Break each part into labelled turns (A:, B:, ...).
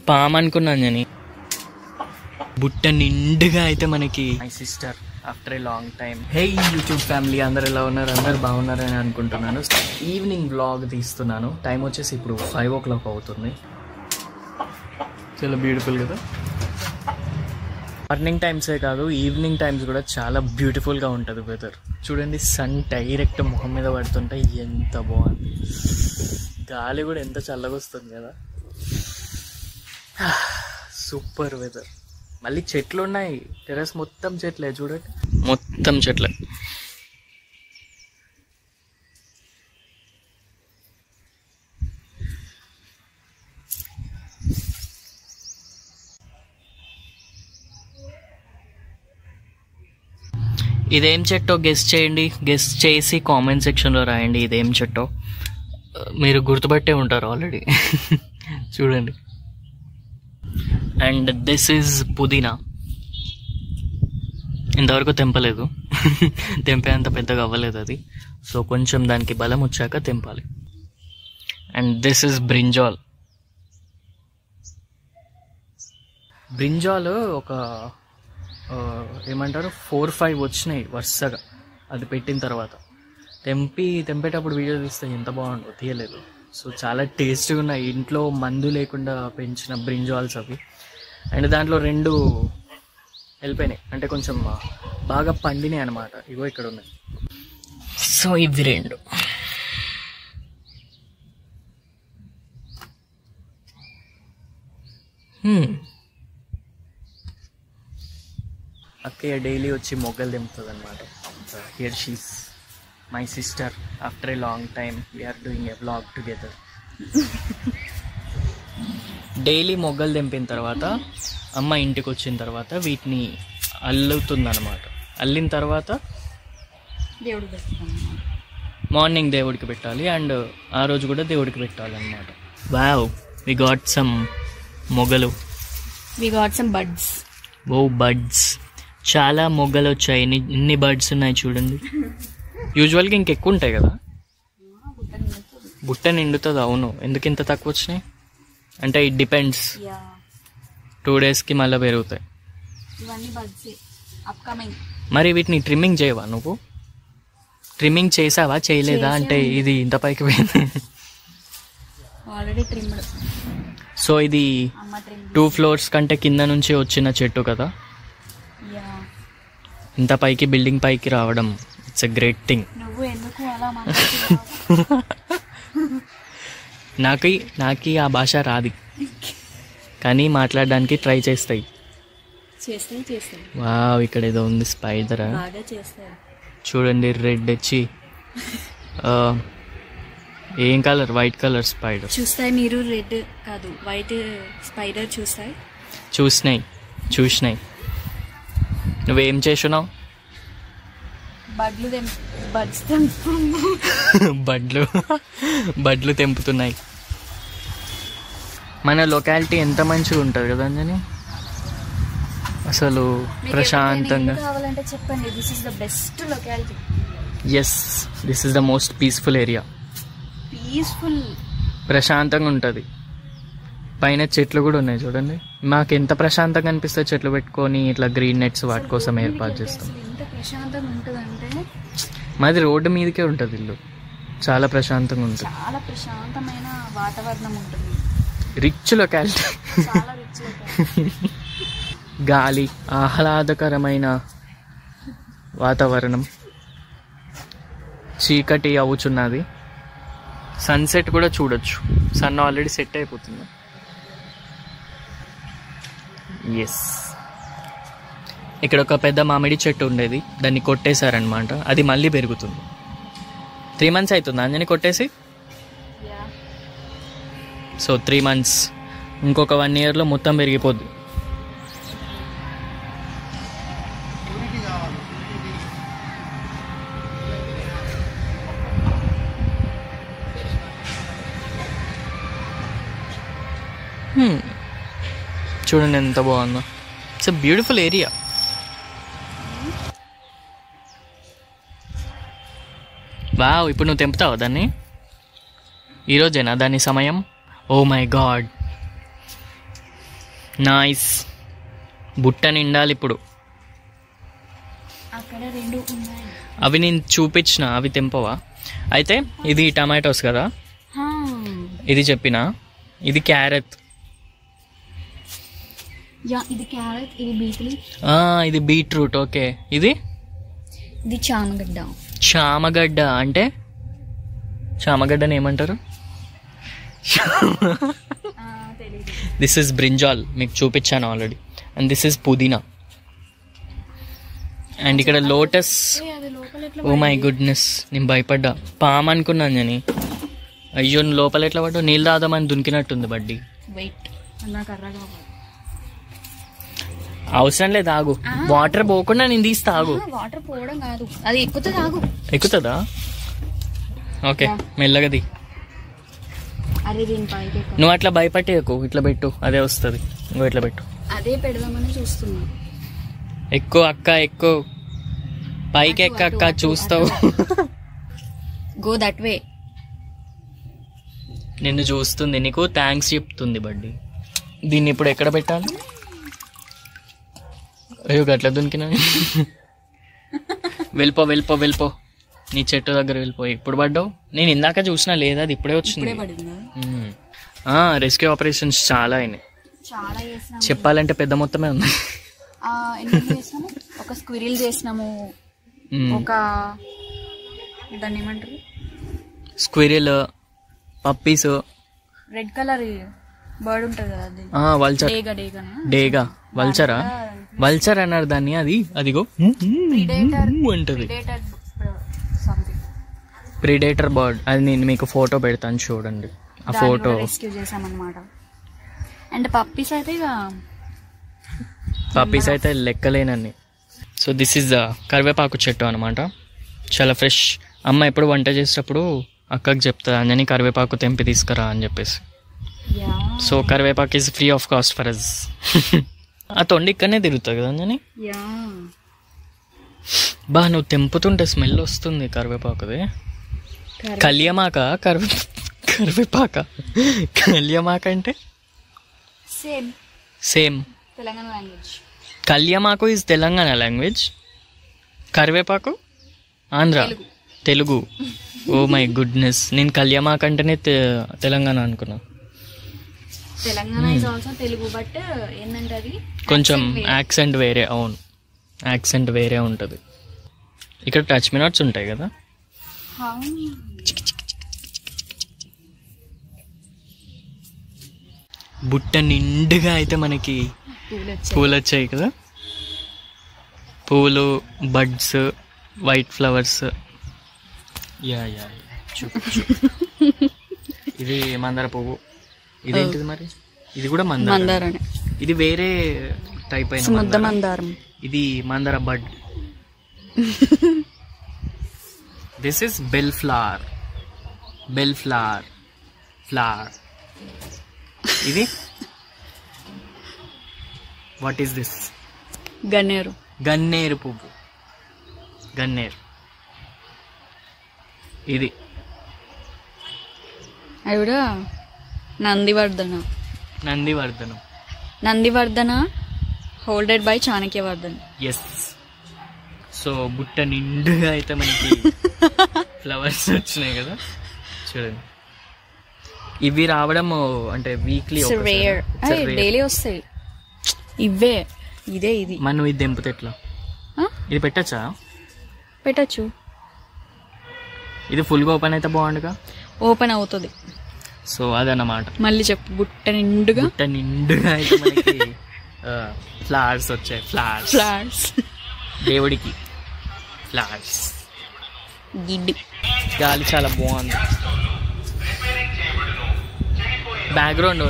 A: Palm అనుకున్నాను నేను. బుట్ట నిండుగా అయితే మనకి my sister after a long time. Hey YouTube family, అందరు ఎలా ఉన్నారు? అందరు బాగున్నారని అనుకుంటున్నాను. ఈవినింగ్ వ్లాగ్ తీస్తున్నాను. టైం వచ్చేసి ఇప్పుడు 5 o'clock అవుతుంది. చాలా బ్యూటిఫుల్ కదా. మార్నింగ్ టైమ్సే కాదు, ఈవినింగ్ టైమ్స్ కూడా చాలా బ్యూటిఫుల్గా ఉంటుంది వెదర్. చూడండి, సన్ డైరెక్ట్ ముఖం మీద పడుతుంటే ఎంత బాగుంది. గాలి కూడా ఎంత చల్లగా వస్తుంది కదా. Super weather. మళ్ళీ చెట్లు ఉన్నాయి, టెర్రస్ మొత్తం చెట్లే. చూడండి, మొత్తం చెట్లే. ఇదేం చెట్టో గెస్ట్ చేయండి. గెస్ట్ చేసి కామెంట్ సెక్షన్లో రాయండి ఇదేం చెట్టో. మీరు గుర్తుపట్టే ఉంటారు ఆల్రెడీ. చూడండి. అండ్ దిస్ ఈజ్ పుదీనా. ఇంతవరకు తెంపలేదు. తెంపే అంత పెద్దగా అవ్వలేదు అది. సో కొంచెం దానికి బలం వచ్చాక తెంపాలి. And this is brinjal. Brinjal ఒక ఏమంటారు 4-5 వచ్చినాయి వరుసగా. అది పెట్టిన తర్వాత తెంపేటప్పుడు వీడియో తీస్తే ఎంత బాగుండో, తీయలేదు. సో చాలా టేస్టీగా ఉన్నాయి. ఇంట్లో మందు లేకుండా పెంచిన బ్రింజాల్స్ అవి. అండ్ దాంట్లో 2 వెళ్ళిపోయినాయి, అంటే కొంచెం బాగా పండినాయి అనమాట. ఇగో ఇక్కడ ఉన్నాయి. సో ఇవి 2. అక్కయ్య డైలీ వచ్చి మొగ్గలు తెంపుతుంది అనమాట. Here she's my sister. After a long time we're doing a vlog together. Daily మొగ్గలు తెంపిన తర్వాత అమ్మ ఇంటికి వచ్చిన తర్వాత వీటిని అల్లుతుందన్నమాట. అల్లిన తర్వాత మార్నింగ్ దేవుడికి పెట్టాలి, అండ్ ఆ రోజు కూడా దేవుడికి పెట్టాలి అన్నమాట. వావ్, వి గాట్ సమ్ మొగ్గలు.
B: We got some buds.
A: Oh buds, చాలా మొగ్గలు వచ్చాయి. ఇన్ని బడ్స్ ఉన్నాయి చూడండి. యూజువల్గా ఇంకెక్కువ ఉంటాయి కదా. బుట్ట నిండుతుంది. అవును, ఎందుకు ఇంత తక్కువ వచ్చినాయి అంటే ఇట్ డిపెండ్స్. 2 daysకి మళ్ళీ పెరుగుతాయి. మరి వీటిని ట్రిమ్మింగ్ చేయవా నువ్వు? ట్రిమ్మింగ్ చేసావా చేయలేదా అంటే ఇది ఇంత పైకి పోయింది. సో ఇది 2 floors కంటే కింద నుంచి వచ్చిన చెట్టు కదా. ఇంత పైకి బిల్డింగ్ పైకి రావడం ఇట్స్ ఎ గ్రేట్ థింగ్. నాకు ఆ భాష రాదు, కానీ మాట్లాడడానికి ట్రై చేస్తాయి. వావ్, ఇక్కడ ఏదో ఉంది స్పైడర్. చూడండి, రెడ్ వచ్చి ఏం కలర్? White colour spider.
B: చూస్తాయి మీరు? రెడ్ కాదు, వైట్ స్పైడర్ చూస్తాయి.
A: చూసినాయి. నువ్వేం చేస్తున్నావు? బడ్లు తెంపుతున్నాయి. మన లొకాలిటీ ఎంత మంచిగా ఉంటుంది కదా అంజని, అసలు ప్రశాంతంగా.
B: చెప్పండి, this is the best locality.
A: Yes, this is the most peaceful area. ప్రశాంతంగా ఉంటుంది. పైన చెట్లు కూడా ఉన్నాయి చూడండి. మాకు ఎంత ప్రశాంతంగా అనిపిస్తుంది చెట్లు పెట్టుకొని ఇట్లా గ్రీన్ నెట్స్ వాటి కోసం ఏర్పాటు చేస్తాం. మాది రోడ్డు మీదకే ఉంటుంది ఇల్లు. చాలా ప్రశాంతంగా ఉంటుంది.
B: చాలా ప్రశాంతమైన వాతావరణం ఉంటుంది.
A: Rich locality. గాలి, ఆహ్లాదకరమైన వాతావరణం. చీకటి అవుచున్నది. సన్సెట్ కూడా చూడొచ్చు. సన్ ఆల్రెడీ సెట్ అయిపోతుంది. ఎస్, ఇక్కడ ఒక పెద్ద మామిడి చెట్టు ఉండేది, దాన్ని కొట్టేశారనమాట. అది మళ్ళీ పెరుగుతుంది. 3 months అవుతుంది అంజని కొట్టేసి. సో 3 months, ఇంకొక 1 yearలో మొత్తం పెరిగిపోద్ది. చూడండి ఎంత బాగుందో. It's a beautiful area. Wow, ఇప్పుడు నువ్వు తెంపుతావా దాన్ని? ఈరోజేనా దాని సమయం? Oh my God, nice. బుట్ట నిండాలి ఇప్పుడు.
B: అక్కడ 2 ఉన్నాయి.
A: అవి నేను చూపించిన, అవి తెంపవా? అయితే ఇది టమాటోస్ కదా, ఇది చెప్పిన, ఇది క్యారెట్,
B: ఇది క్యారెట్, ఇది బీట్రూట్,
A: ఇది బీట్రూట్. ఓకే, ఇది
B: చామగడ్డ.
A: చామగడ్డ అంటే చామగడ్డని ఏమంటారు? దిస్ ఇస్ బ్రింజాల్, మీకు చూపించాను ఆల్రెడీ. అండ్ దిస్ ఇస్ పుదీనా. అండ్ ఇక్కడ లోటస్. ఓ మై గుడ్నెస్, నేను భయపడ్డా, పాము అనుకున్నాను నేను. అయ్యో, లోపల ఎట్లా పడ్డా? నీళ్ళు తాదామని దునికినట్టుంది బడ్డీ. అవసరం లేదు, ఆగు. వాటర్ పోకుండా నేను తీసి తాగు.
B: వాటర్ పోవడం కాదు, అది ఎక్కుతుంది. ఆగు.
A: ఎక్కుతుందా? ఓకే, మెల్లగది. నువ్వు అట్లా భయపట్టేయకు, ఇట్లా పెట్టు, అదే వస్తుంది. ఇంకో ఇట్లా పెట్టు.
B: అదే పెడదామని చూస్తున్నా.
A: ఎక్కువ అక్క, ఎక్కువ పైకి ఎక్క అక్క, చూస్తావు.
B: Go that way.
A: నిన్ను చూస్తుంది, నీకు థ్యాంక్స్ చెప్తుంది బడ్డీ. దీన్ని ఇప్పుడు ఎక్కడ పెట్టాలి? అయ్యో, గట్ల దునికినా. వెళ్ళిపో వెళ్ళిపో వెళ్ళిపో, నీ చెట్టు దగ్గర వెళ్ళిపో. ఇప్పుడు పడ్డావు? నేను ఇందాక చూసినా, లేదా అది ఇప్పుడే వచ్చింది. రెస్క్యూ ఆపరేషన్స్ చాలా అయినాయి, చెప్పాలంటే పెద్ద మొత్తమే ఉంది.
B: ఒక స్క్విరిల్ చేసినాము, ఒక దాన్ని ఏమంటారు,
A: squirrel, puppies,
B: red colour bird ఉంటుంది కదా,
A: వల్చర్. డేగా వల్చరా? వల్చర్ అన్నారు దాన్ని. అది అదిగో అంటది, ప్రిడేటర్ బర్డ్. అది నేను మీకు ఫోటో పెడతాను, చూడండి ఆ ఫోటో.
B: రెస్క్యూ చేసామన్నమాట. అండ్ పప్పీస్ అయితే
A: లెక్కలేనన్ని. సో దిస్ ఈజ్ ద కరివేపాకు చెట్టు అనమాట, చాలా ఫ్రెష్. అమ్మ ఎప్పుడు వంట చేసేటప్పుడు అక్కకి చెప్తుంది, అంజని కరివేపాకు తెంపి తీసుకురా అని చెప్పేసి. సో కరివేపాకు is free of cost for us. ఆ తొండి ఇక్కడనే తిరుగుతుంది కదా అంజని. బా, నువ్వు తెంపుతుంటే స్మెల్ వస్తుంది కరివేపాకుది. కళ్యమాక, కరివేపాక, కళ్యమాక అంటే సేమ్
B: తెలంగాణ లాంగ్వేజ్.
A: కళ్యమాకు ఈజ్ తెలంగాణ లాంగ్వేజ్, కరివేపాకు Andhra, Telugu. Oh my goodness, నేను కళ్యమాక అంటేనే తెలంగాణ అనుకున్నా.
B: Telangana is also Telugu, but ఏంటంటే అది
A: కొంచెం యాక్సెంట్ వేరే. అవును, యాక్సెంట్ వేరే ఉంటుంది. ఇక్కడ టచ్ మీ నాట్స్ ఉంటాయి కదా. బుట్ట నిండుగా అయితే మనకి పూలు వచ్చాయి కదా. పూలు, buds, white flowers. Yeah yeah, ఇది మందార పువ్వు. ఇదేంటిది మరి? ఇది కూడా మందారం. ఇది వేరే టైప్ అయిన
B: మందారం.
A: ఇది మందార bud. This is bell flower. Bell flower flower. ఇది వాట్ ఈస్ దిస్?
B: గన్నేరు.
A: గన్నేరు పువ్వు, గన్నేరు. ఇది
B: అది కూడా నందివర్ధన.
A: నందివర్ధనం.
B: నందివర్ధన holded by Chanakyavardhan.
A: Yes. So బుట్ట నిండుగా అయితే మనకి ఫ్లవర్స్ వచ్చినాయి కదా, చూడండి. ఇవి రావడం అంటే వీక్లీ
B: డైలీ వస్తాయి ఇవే. ఇది
A: మనం ఇది తెంపితే ఎట్లా? ఇది పెట్టచ్చా?
B: పెట్టచ్చు.
A: ఇది ఫుల్గా ఓపెన్ అయితే బాగుండుగా.
B: ఓపెన్ అవుతుంది.
A: సో అదన్నమాట.
B: మళ్ళీ చెప్పు. బుట్ట నిండుగా
A: అయితే మనకి ఫ్లవర్స్ వచ్చాయి. ఫ్లవర్స్ దేవుడికి ఫ్లవర్స్.
B: గిడ్డి.
A: గాలి చాలా బాగుంది. బ్యాక్గ్రౌండ్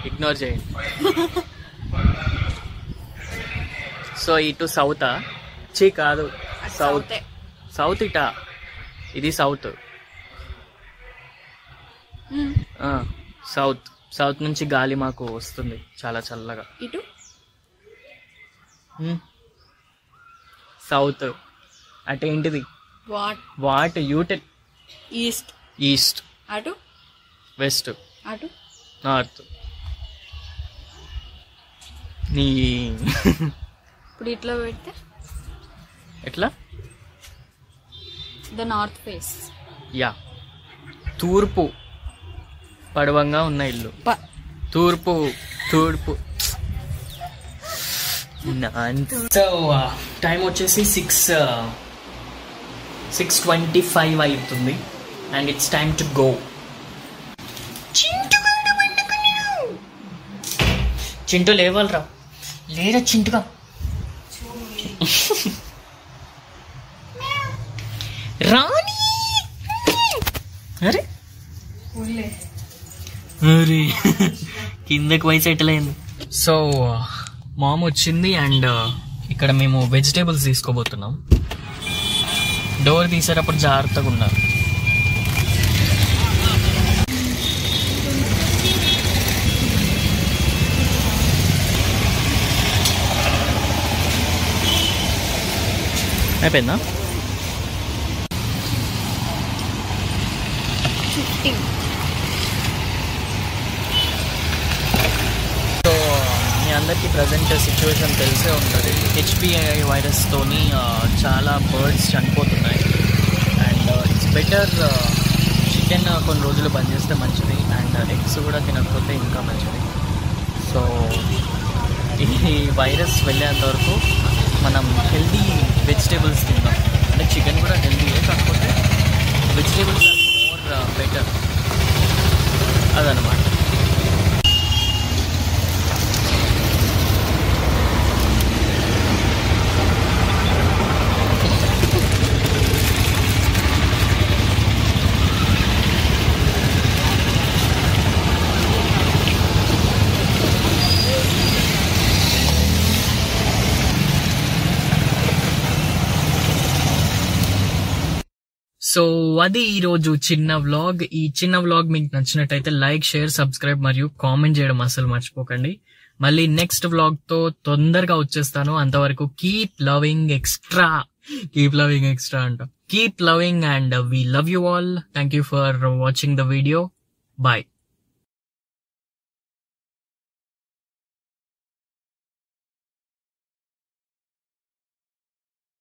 A: ఇగ్నోర్ చేయండి. సో ఇటు సౌతా? కాదు, సౌత్ ఇటా. ఇది సౌత్. సౌత్ నుంచి గాలి మాకు వస్తుంది చాలా చల్లగా.
B: ఇటు
A: సౌత్ అటేంటిది? వాట్ యూటెన్? ఈస్ట్.
B: అటు
A: వెస్ట్.
B: అటు
A: నార్త్. నీ
B: ఇప్పుడు ఇట్లా పెడితే
A: ఎట్లా
B: ద నార్త్ ఫేస్.
A: యా, తూర్పు పడవంగా ఉన్న ఇల్లు. తూర్పు తూర్పు. సో టైం వచ్చేసి 6:25 అవుతుంది and it's time to go. Chintu లేవాలరా, లేదా చింటుగా రాణి. అరే అరే కిందకి పోయి సెటిల్ అయింది. సో మామ్ వచ్చింది అండ్ ఇక్కడ మేము వెజిటేబుల్స్ తీసుకోబోతున్నాం. డోర్ తీసేటప్పుడు జాగ్రత్తగా ఉన్నారు. అయిపోయిందా? సో మీ అందరికీ ప్రజెంట్ సిచ్యువేషన్ తెలిసే ఉంటుంది. HPI వైరస్తోని చాలా బర్డ్స్ చనిపోతున్నాయి అండ్ ఇట్స్ బెటర్ చికెన్ కొన్ని రోజులు బంద్ చేస్తే మంచిది అండ్ ఎగ్స్ కూడా తినకపోతే ఇంకా మంచిది. సో ఈ వైరస్ వెళ్ళేంత వరకు మనం హెల్దీ వెజిటేబుల్స్ తిందాం. అంటే చికెన్ కూడా హెల్దీయే, కాకపోతే వెజిటేబుల్స్ ఆర్ మోర్ బెటర్. అదనమాట. సో అది ఈరోజు చిన్న వ్లాగ్. ఈ చిన్న వ్లాగ్ మీకు నచ్చినట్టయితే లైక్, షేర్, సబ్స్క్రైబ్ మరియు కామెంట్ చేయడం అసలు మర్చిపోకండి. మళ్ళీ నెక్స్ట్ వ్లాగ్ తో తొందరగా వచ్చేస్తాను. అంతవరకు కీప్ లవింగ్ ఎక్స్ట్రా అంట. Keep loving and we love you all. Thank you for watching the video. Bye.